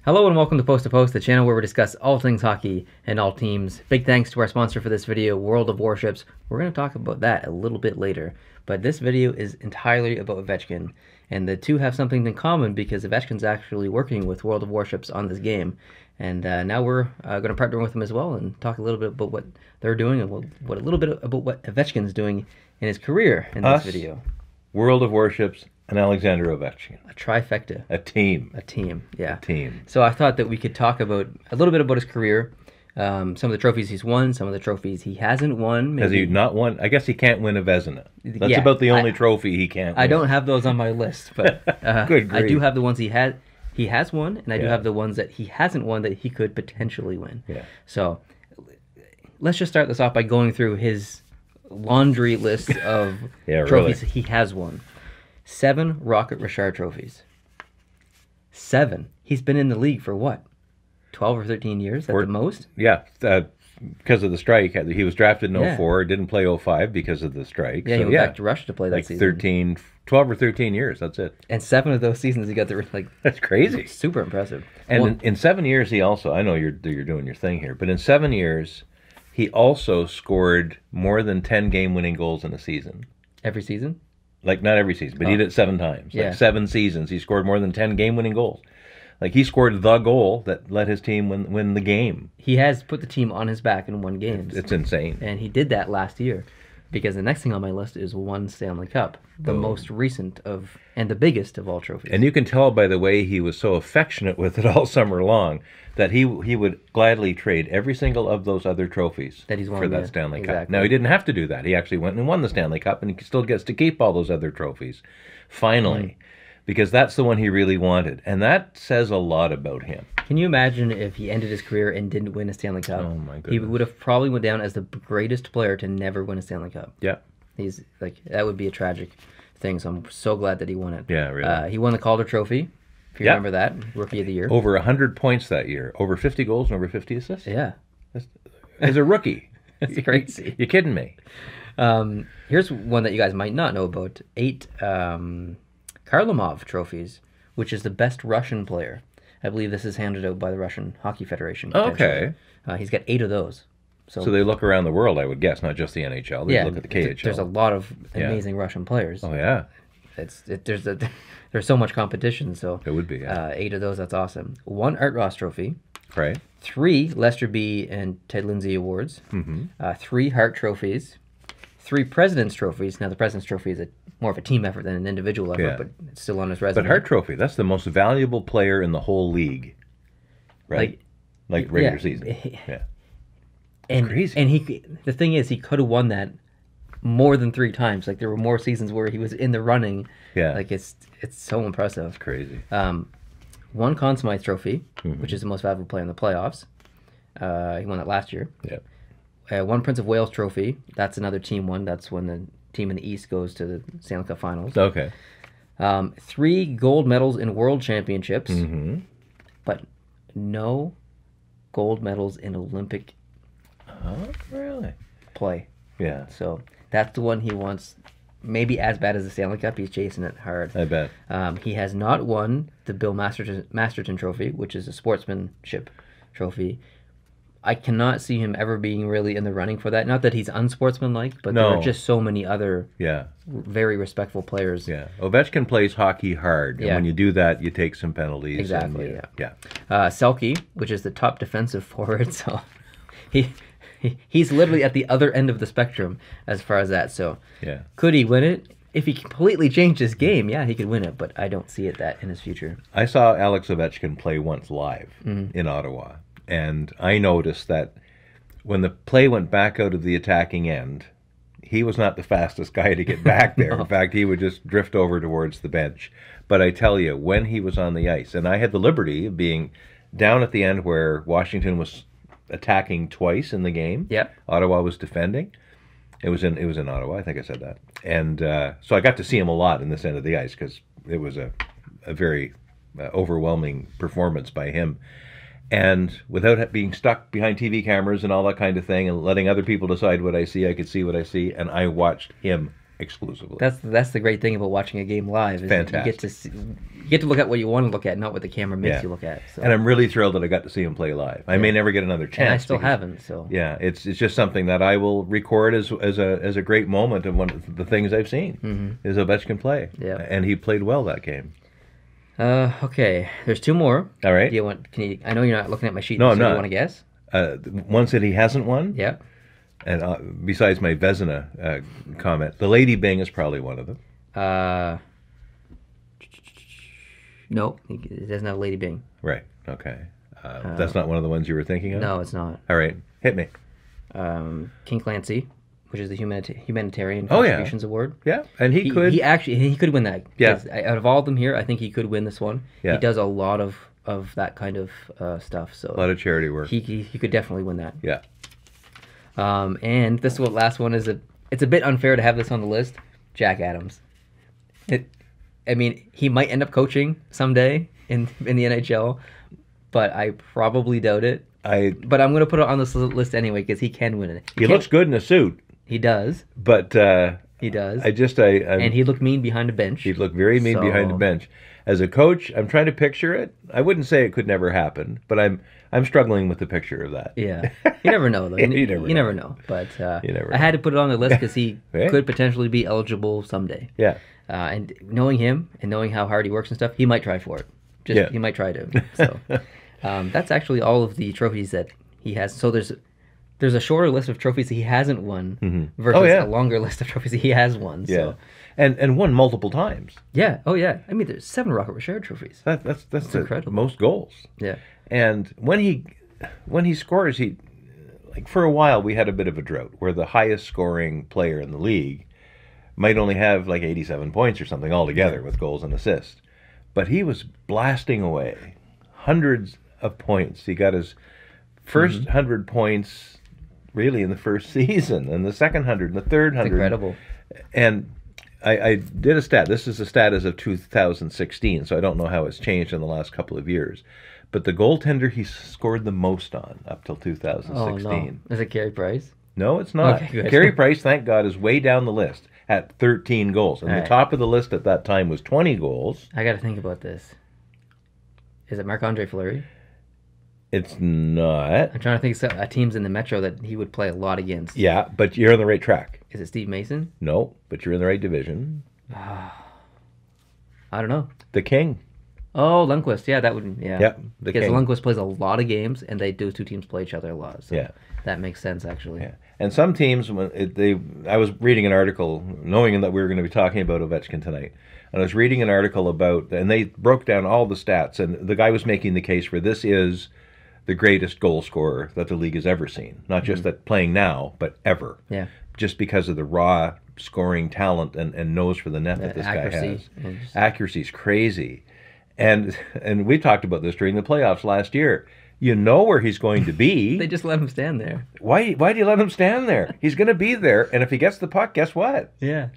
Hello and welcome to Post, the channel where we discuss all things hockey and all teams. Big thanks to our sponsor for this video, World of Warships. We're going to talk about that a little bit later, but this video is entirely about Ovechkin, and the two have something in common because Ovechkin's actually working with World of Warships on this game, and now we're going to partner with them as well and talk a little bit about what they're doing and a little bit about what Ovechkin's doing in his career in this video. World of Warships and Alexander Ovechkin. A trifecta. A team. A team, yeah. A team. So I thought that we could talk about a little bit about his career, some of the trophies he's won, some of the trophies he hasn't won. Maybe. Has he not won? I guess he can't win a Vezina. That's about the only trophy he can't win. I don't have those on my list, but Good grief. I do have the ones he has won, and I do have the ones that he hasn't won that he could potentially win. Yeah. So let's just start this off by going through his laundry list of trophies he has won. 7 Rocket Richard trophies. 7. He's been in the league for what? 12 or 13 years at the most? Yeah, because of the strike. He was drafted in 04, didn't play 05 because of the strike. Yeah, so, he went back to Russia to play that season. 12 or 13 years, that's it. And 7 of those seasons he got the, that's crazy. Super impressive. And in 7 years he also, I know you're doing your thing here, but in 7 years he also scored more than 10 game-winning goals in a season. Every season? Like, not every season, but he did it 7 times. Like 7 seasons, he scored more than 10 game-winning goals. Like, he scored the goal that let his team win the game. He has put the team on his back and won games. It's insane. And he did that last year. Because the next thing on my list is 1 Stanley Cup. The most recent of, and the biggest of all trophies. And you can tell by the way he was so affectionate with it all summer long that he would gladly trade every single of those other trophies that he's won for that Stanley Cup. Now, he didn't have to do that. He actually went and won the Stanley Cup, and he still gets to keep all those other trophies, finally, because that's the one he really wanted. And that says a lot about him. Can you imagine if he ended his career and didn't win a Stanley Cup? Oh, my goodness. He would have probably went down as the greatest player to never win a Stanley Cup. Yeah. He's like, that would be a tragic thing, so I'm so glad that he won it. Yeah, really. He won the Calder Trophy, if you remember that, Rookie of the Year. Over 100 points that year. Over 50 goals and over 50 assists. Yeah. As a rookie. That's great to see. You're kidding me. Here's one that you guys might not know about. 8 Kharlamov trophies, which is the best Russian player. I believe this is handed out by the Russian Hockey Federation. Okay. He's got 8 of those. So they look around the world, I would guess, not just the NHL. They look at the KHL. There's a lot of amazing Russian players. Oh, yeah. There's so much competition, so it would be, 8 of those, that's awesome. 1 Art Ross Trophy. Right. 3 Lester B. and Ted Lindsay Awards. 3 Hart Trophies. 3 President's Trophies. Now, the President's Trophy is more of a team effort than an individual effort, but it's still on his resume. But Hart Trophy, that's the most valuable player in the whole league, right? Like regular season. Yeah. And crazy. And the thing is, he could have won that more than 3 times. Like, there were more seasons where he was in the running. Yeah. Like, it's so impressive. It's crazy. 1 Conn Smythe Trophy, which is the most valuable player in the playoffs. He won that last year. Yeah. 1 Prince of Wales Trophy. That's another team one. That's when the team in the East goes to the Stanley Cup Finals. Okay. 3 gold medals in World Championships, but no gold medals in Olympic really? play. Yeah. So that's the one he wants, maybe as bad as the Stanley Cup. He's chasing it hard. I bet. He has not won the Bill Masterton Trophy, which is a sportsmanship trophy. I cannot see him ever being really in the running for that. Not that he's unsportsmanlike, but there are just so many other very respectful players. Yeah. Ovechkin plays hockey hard, and when you do that, you take some penalties. Exactly, yeah. Selke, which is the top defensive forward, so he's literally at the other end of the spectrum as far as that. So could he win it? If he completely changed his game, he could win it, but I don't see it that in his future. I saw Alex Ovechkin play once live in Ottawa. And I noticed that when the play went back out of the attacking end, he was not the fastest guy to get back there. In fact, he would just drift over towards the bench. But I tell you, when he was on the ice, and I had the liberty of being down at the end where Washington was attacking twice in the game. Ottawa was defending. It was in Ottawa, I think I said that. And so I got to see him a lot in this end of the ice because it was a very overwhelming performance by him. And without being stuck behind TV cameras and all that kind of thing and letting other people decide what I see, I could see what I see. And I watched him exclusively. That's the great thing about watching a game live. Is Fantastic. You get to look at what you want to look at, not what the camera makes you look at. So. And I'm really thrilled that I got to see him play live. I may never get another chance. And I still haven't. So yeah, it's just something that I will record as a great moment of one of the things I've seen is Ovechkin play. Yeah, and he played well that game. Okay, there's 2 more. All right. Do you want? Can you? I know you're not looking at my sheet. No, so I'm not. You want to guess? Ones that he hasn't won. Yeah. And besides my Vezina comment, the Lady Bing is probably one of them. No, it doesn't have Lady Bing. Right. Okay. That's not one of the ones you were thinking of? No, it's not. All right. Hit me. King Clancy, which is the Humanitarian Contributions Award. Yeah, and he could. He could win that. Yeah. Out of all of them here, I think he could win this one. Yeah. He does a lot of that kind of stuff. So a lot of charity work. He could definitely win that. Yeah. And this last one is it's a bit unfair to have this on the list. Jack Adams. I mean, he might end up coaching someday in the NHL, but I probably doubt it. But I'm going to put it on this list anyway because he can win it. He looks good in a suit. He does. But he does. And he looked mean behind a bench. He looked very mean behind the bench. As a coach, I'm trying to picture it. I wouldn't say it could never happen, but I'm struggling with the picture of that. Yeah, you never know though. You never know. But I had to put it on the list because he could potentially be eligible someday. Yeah. And knowing him and knowing how hard he works and stuff, he might try for it. He might try to. So that's actually all of the trophies that he has. So there's a shorter list of trophies that he hasn't won versus a longer list of trophies that he has won. Yeah. So. And won multiple times. Yeah. Oh yeah. I mean, there's 7 Rocket Richard trophies. That's incredible. Most goals. Yeah. And when he scores, for a while we had a bit of a drought where the highest scoring player in the league might only have 87 points or something altogether with goals and assists. But he was blasting away hundreds of points. He got his first 100 points really in the first season, and the second 100, and the third 100. It's incredible. And I did a stat. This is a stat as of 2016, so I don't know how it's changed in the last couple of years. But the goaltender he scored the most on up till 2016. Oh, no. Is it Carey Price? No, it's not. Okay, Carey Price, thank God, is way down the list at 13 goals. And the top of the list at that time was 20 goals. I got to think about this. Is it Marc-Andre Fleury? It's not. I'm trying to think of teams in the Metro that he would play a lot against. Yeah, but you're on the right track. Is it Steve Mason? No, but you're in the right division. I don't know. The King. Oh, Lundqvist. Yeah, that would. Yeah. Yep. Because Lundqvist plays a lot of games, and those 2 teams play each other a lot. So that makes sense, actually. Yeah. And some teams, I was reading an article, knowing that we were going to be talking about Ovechkin tonight, and I was reading an article about, and they broke down all the stats, and the guy was making the case for this is the greatest goal scorer that the league has ever seen. Not just that playing now, but ever. Yeah. Just because of the raw scoring talent and nose for the net that this guy has. Accuracy's crazy. And we talked about this during the playoffs last year. You know where he's going to be. They just let him stand there. Why do you let him stand there? He's going to be there, and if he gets the puck, guess what? Yeah.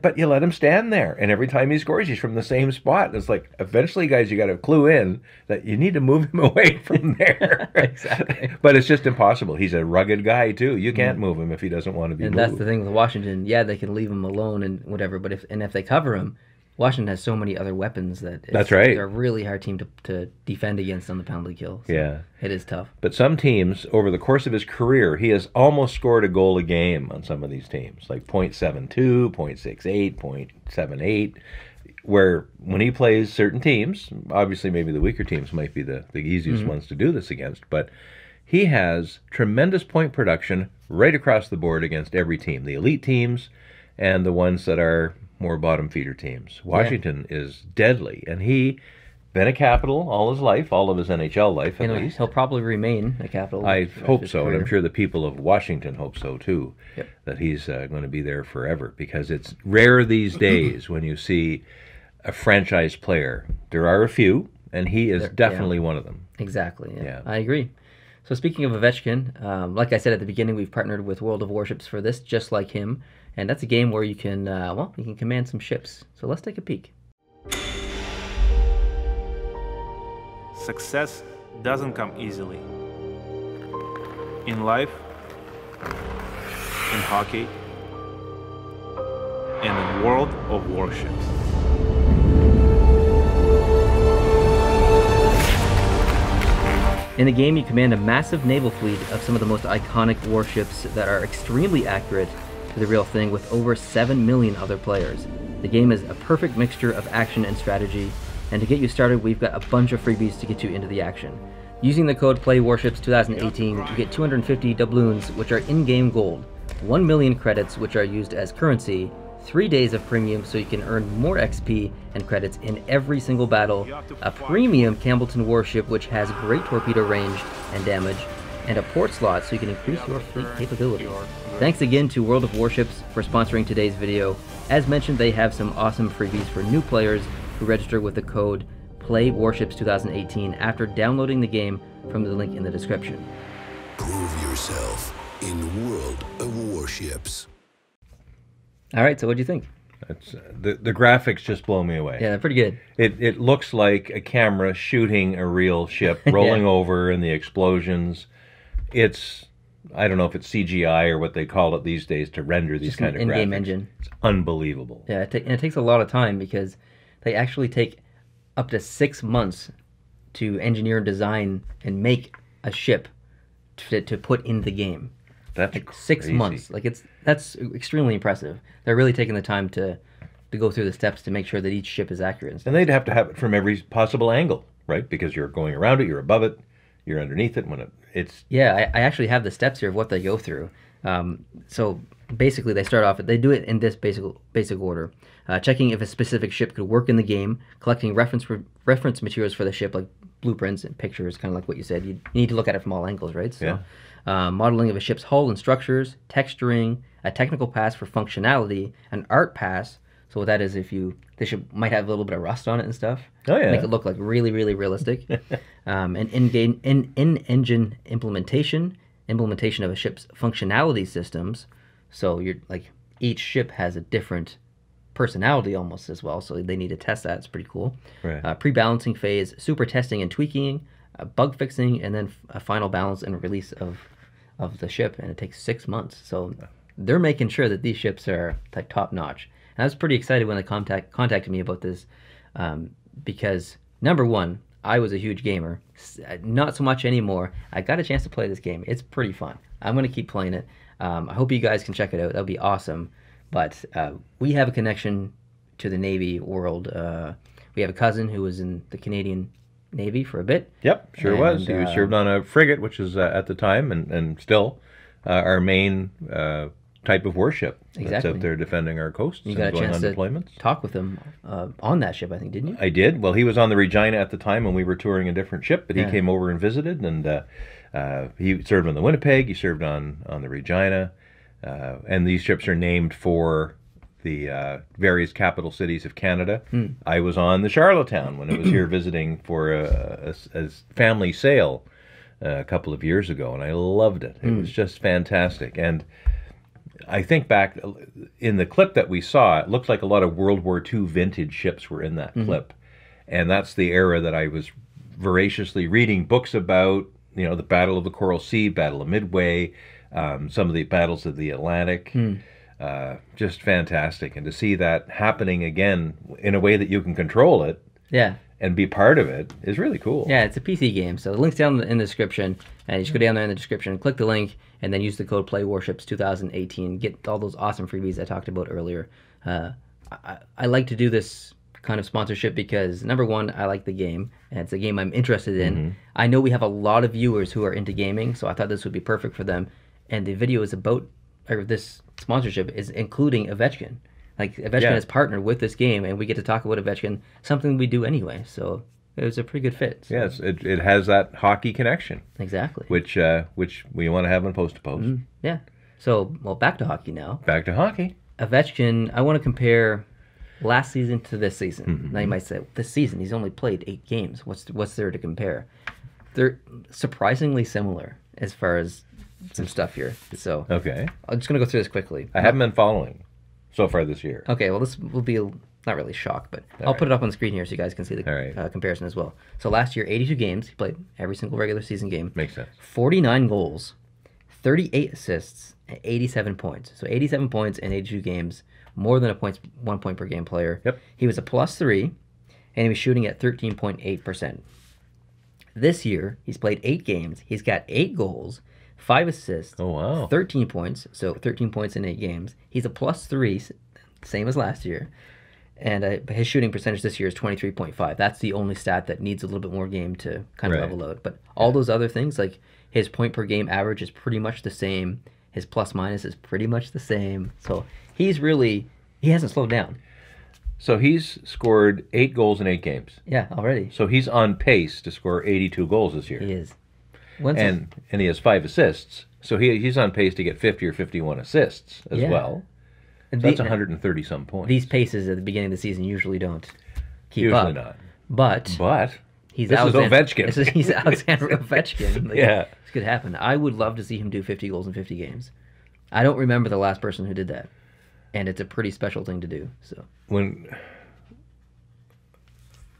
But you let him stand there, and every time he scores, he's from the same spot. And it's like, eventually, guys, you got to clue in that you need to move him away from there. Exactly. But it's just impossible. He's a rugged guy too. You can't move him if he doesn't want to be moved. And that's the thing with Washington. Yeah, they can leave him alone and whatever. But if they cover him, Washington has so many other weapons that that's right. They're a really hard team to defend against on the penalty kill. So yeah, it is tough. But some teams, over the course of his career, he has almost scored a goal a game on some of these teams, like .72, .68, .78, where when he plays certain teams, obviously maybe the weaker teams might be the easiest ones to do this against, but he has tremendous point production right across the board against every team, the elite teams and the ones that are more bottom feeder teams. Washington is deadly, and he been a Capital all his life, all of his NHL life at least. He'll probably remain a Capital. I hope so, and I'm sure the people of Washington hope so too, that he's going to be there forever, because it's rare these days when you see a franchise player. There are a few, and he is definitely one of them. Exactly, yeah. I agree. So speaking of Ovechkin, like I said at the beginning, we've partnered with World of Warships for this, just like him. And that's a game where you can, you can command some ships. So let's take a peek. Success doesn't come easily. In life, in hockey, and a world of warships. In the game, you command a massive naval fleet of some of the most iconic warships that are extremely accurate to the real thing, with over 7 million other players. The game is a perfect mixture of action and strategy, and to get you started, we've got a bunch of freebies to get you into the action. Using the code PLAYWARSHIPS2018, you get 250 doubloons, which are in-game gold, 1 million credits, which are used as currency, 3 days of premium so you can earn more XP and credits in every single battle, a premium Campbellton warship which has great torpedo range and damage, and a port slot so you can increase your fleet capabilities. Thanks again to World of Warships for sponsoring today's video. As mentioned, they have some awesome freebies for new players who register with the code PLAYWARSHIPS2018 after downloading the game from the link in the description. Prove yourself in World of Warships. All right, so what do you think? That's, the graphics just blow me away. Yeah, they're pretty good. It looks like a camera shooting a real ship rolling over and the explosions. It's, I don't know if it's CGI or what they call it these days to render these kind of graphics. In-game engine. It's unbelievable. Yeah, and it takes a lot of time because they actually take up to 6 months to engineer, design, and make a ship to put in the game. That's like 6 months. Like that's extremely impressive. They're really taking the time to go through the steps to make sure that each ship is accurate. And they'd have to have it from every possible angle, right? Because you're going around it, you're above it, you're underneath it. When it's yeah, I actually have the steps here of what they go through. So basically, they start off. They do it in this basic order: checking if a specific ship could work in the game, collecting reference materials for the ship, like blueprints and pictures, kind of like what you said. You need to look at it from all angles, right? So, modeling of a ship's hull and structures, texturing, a technical pass for functionality, an art pass. So what that is, the ship might have a little bit of rust on it and stuff. Oh yeah, make it look like really, really realistic. An in-engine implementation of a ship's functionality systems. So you're like each ship has a different personality almost as well, so they need to test that. It's pretty cool. Right. Pre-balancing phase, super testing and tweaking, bug fixing, and then a final balance and release of the ship, and it takes 6 months. So they're making sure that these ships are like top notch. And I was pretty excited when they contacted me about this, because number one, I was a huge gamer. Not so much anymore. I got a chance to play this game. It's pretty fun. I'm going to keep playing it. I hope you guys can check it out. That would be awesome. But we have a connection to the Navy world. We have a cousin who was in the Canadian Navy for a bit. Yep, sure was. He was served on a frigate, which is at the time and still our main type of warship that's out there defending our coasts and going on deployments. Talk with him on that ship, I think, didn't you? I did. Well, he was on the Regina at the time when we were touring a different ship, but he came over and visited, and he served on the Winnipeg. He served on the Regina. And these ships are named for the various capital cities of Canada. I was on the Charlottetown when it was here visiting for a family sail a couple of years ago, and I loved it. It was just fantastic. And I think back in the clip that we saw, it looked like a lot of World War II vintage ships were in that clip. And that's the era that I was voraciously reading books about, you know, the Battle of the Coral Sea, Battle of Midway, some of the battles of the Atlantic. Just fantastic. And to see that happening again in a way that you can control it and be part of it is really cool. Yeah, it's a PC game. So the link's down in the description, and you just go down there in the description, click the link, and then use the code PLAYWARSHIPS2018. Get all those awesome freebies I talked about earlier. I like to do this kind of sponsorship because, number one, I like the game, and it's a game I'm interested in. I know we have a lot of viewers who are into gaming, so I thought this would be perfect for them. And the video is about, or this sponsorship is including Ovechkin. Like, Ovechkin is partnered with this game, and we get to talk about Ovechkin, something we do anyway. So it was a pretty good fit. So. Yes, it has that hockey connection. Exactly. Which we want to have on Post to Post. Yeah. So, well, back to hockey now. Back to hockey. Ovechkin, I want to compare last season to this season. Now you might say, this season, he's only played 8 games. What's there to compare? They're surprisingly similar as far as some stuff here. So okay, I'm just going to go through this quickly. I haven't been following so far this year. Okay, well, this will be not really a shock, but I'll put it up on the screen here so you guys can see the comparison as well. So last year, 82 games. He played every single regular season game. Makes sense. 49 goals, 38 assists, and 87 points. So 87 points in 82 games, more than 1 point per game player. Yep. He was a +3, and he was shooting at 13.8%. This year, he's played 8 games. He's got 8 goals, 5 assists, Oh, wow. 13 points. So 13 points in 8 games. He's a +3, same as last year. And his shooting percentage this year is 23.5. That's the only stat that needs a little bit more game to kind of Right. level out. But all those other things, like his point per game average is pretty much the same. His plus minus is pretty much the same. So he hasn't slowed down. So he's scored 8 goals in 8 games. Yeah, already. So he's on pace to score 82 goals this year. He is. And he has 5 assists. So he's on pace to get 50 or 51 assists as Yeah. well. So that's 130 some points. These paces at the beginning of the season usually don't keep Usually up. not. But This is Ovechkin. He's Alexander Ovechkin. Like, Yeah. This could happen. I would love to see him do 50 goals in 50 games. I don't remember the last person who did that. And it's a pretty special thing to do. So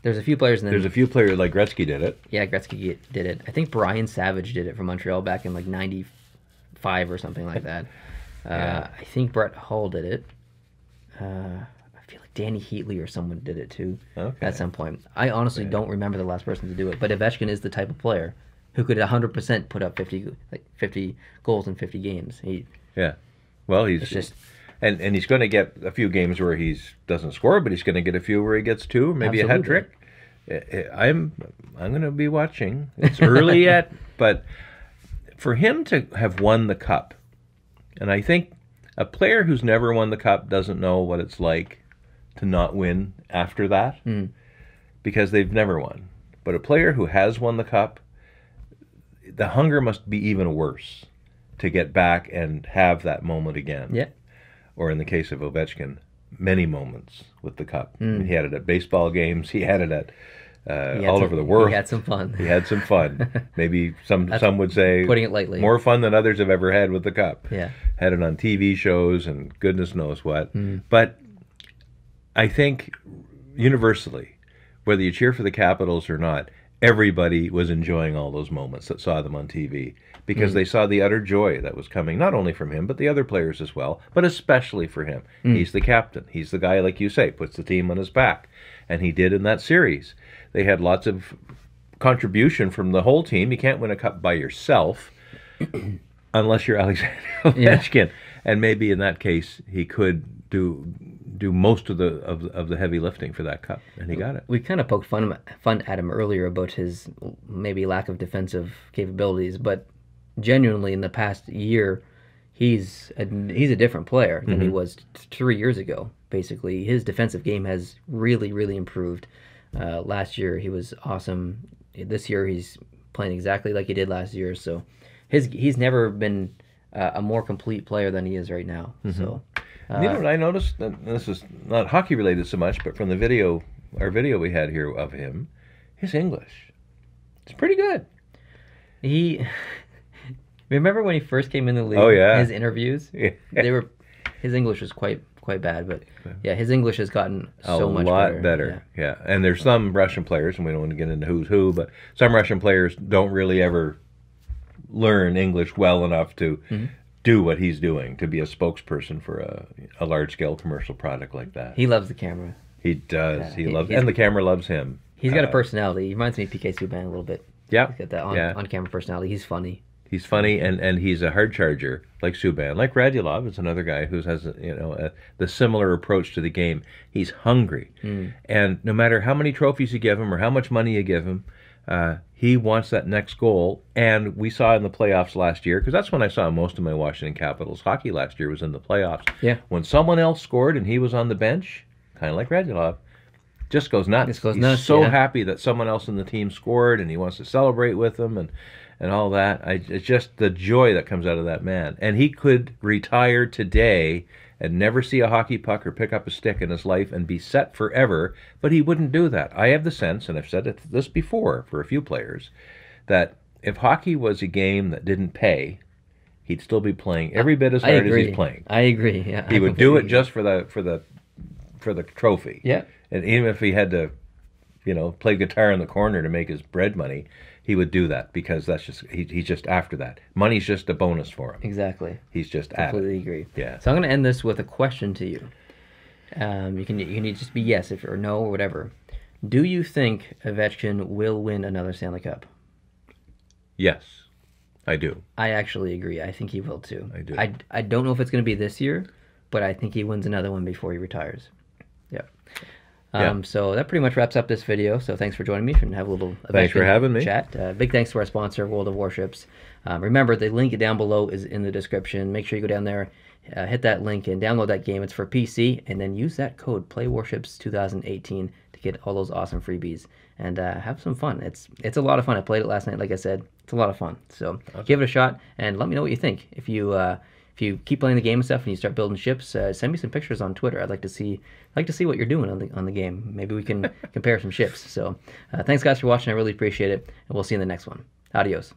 there's a few players. There's a few players like Gretzky did it. Yeah, Gretzky did it. I think Brian Savage did it for Montreal back in like 95 or something like that. I think Brett Hull did it. I feel like Danny Heatley or someone did it too at some point. I honestly don't remember the last person to do it. But Ovechkin is the type of player who could 100% put up 50 goals in 50 games. Well, he's just... And he's going to get a few games where he doesn't score, but he's going to get a few where he gets 2, maybe a hat trick. I'm going to be watching. It's early yet, but for him to have won the cup, and I think a player who's never won the cup doesn't know what it's like to not win after that, because they've never won. But a player who has won the cup, the hunger must be even worse to get back and have that moment again. Yeah. Or in the case of Ovechkin, many moments with the cup. He had it at baseball games. He had it at all over the world. He had some fun. He had some fun. Maybe some would say, putting it lightly, more fun than others have ever had with the cup. Yeah. Had it on TV shows and goodness knows what. But I think universally, whether you cheer for the Capitals or not, everybody was enjoying all those moments that saw them on TV, because they saw the utter joy that was coming, not only from him, but the other players as well, but especially for him. He's the captain. He's the guy, like you say, puts the team on his back. And he did in that series. They had lots of contribution from the whole team. You can't win a cup by yourself unless you're Alexander Ovechkin. Yeah. And maybe in that case, he could do most of the heavy lifting for that cup, and he got it. We kind of poked fun at him earlier about his maybe lack of defensive capabilities, but genuinely in the past year, he's a different player than he was 3 years ago. Basically, his defensive game has really improved. Last year he was awesome. This year he's playing exactly like he did last year. So he's never been a more complete player than he is right now. So. You know what I noticed? And this is not hockey related so much, but from the video, our video we had here of him, his English, it's pretty good. Remember when he first came in the league? Oh yeah. His interviews, his English was quite bad, but yeah, his English has gotten so much better. A lot better. Yeah, and there's some Russian players, and we don't want to get into who's who, but some Russian players don't really ever learn English well enough to do what he's doing, to be a spokesperson for a large-scale commercial product like that. He loves the camera. He does. Yeah, he loves, and the camera loves him. He's got a personality. He reminds me of PK Subban a little bit. Yeah, he's got that on-camera personality. He's funny. He's funny, and he's a hard charger like Subban. Like Radulov is another guy who has the similar approach to the game. He's hungry, and no matter how many trophies you give him or how much money you give him, he wants that next goal. And we saw in the playoffs last year, because that's when I saw most of my Washington Capitals hockey last year, was in the playoffs. Yeah. When someone else scored and he was on the bench, kind of like Radulov, just goes nuts. He's so happy that someone else in the team scored, and he wants to celebrate with them and all that. It's just the joy that comes out of that man. And he could retire today and never see a hockey puck or pick up a stick in his life and be set forever, but he wouldn't do that. I have the sense, and I've said this before for a few players, that if hockey was a game that didn't pay, he'd still be playing every bit as hard as he's playing. I agree. Yeah, he would do it just for the trophy. Yeah. And even if he had to, play guitar in the corner to make his bread money, he would do that because that's just he's just after that. Money's just a bonus for him. Exactly. He's just at Completely it. agree. Yeah. So I'm going to end this with a question to you. You can just be yes if or no or whatever. Do you think Ovechkin will win another Stanley Cup? Yes, I do. I actually agree. I think he will too. I do. I don't know if it's going to be this year, but I think he wins another one before he retires. Yeah. Yeah. So that pretty much wraps up this video. So thanks for joining me and have a little Thanks for Ovechkin having me. chat. Big thanks to our sponsor, World of Warships. Remember, the link down below is in the description. Make sure you go down there, hit that link, and download that game. It's for PC, and then use that code PlayWarships2018 to get all those awesome freebies and have some fun. It's a lot of fun. I played it last night, like I said. It's a lot of fun. So give it a shot and let me know what you think. If you keep playing the game and stuff and you start building ships, send me some pictures on Twitter. I'd like to see what you're doing on the game. Maybe we can compare some ships. So thanks guys for watching. I really appreciate it, and we'll see you in the next one. Adios.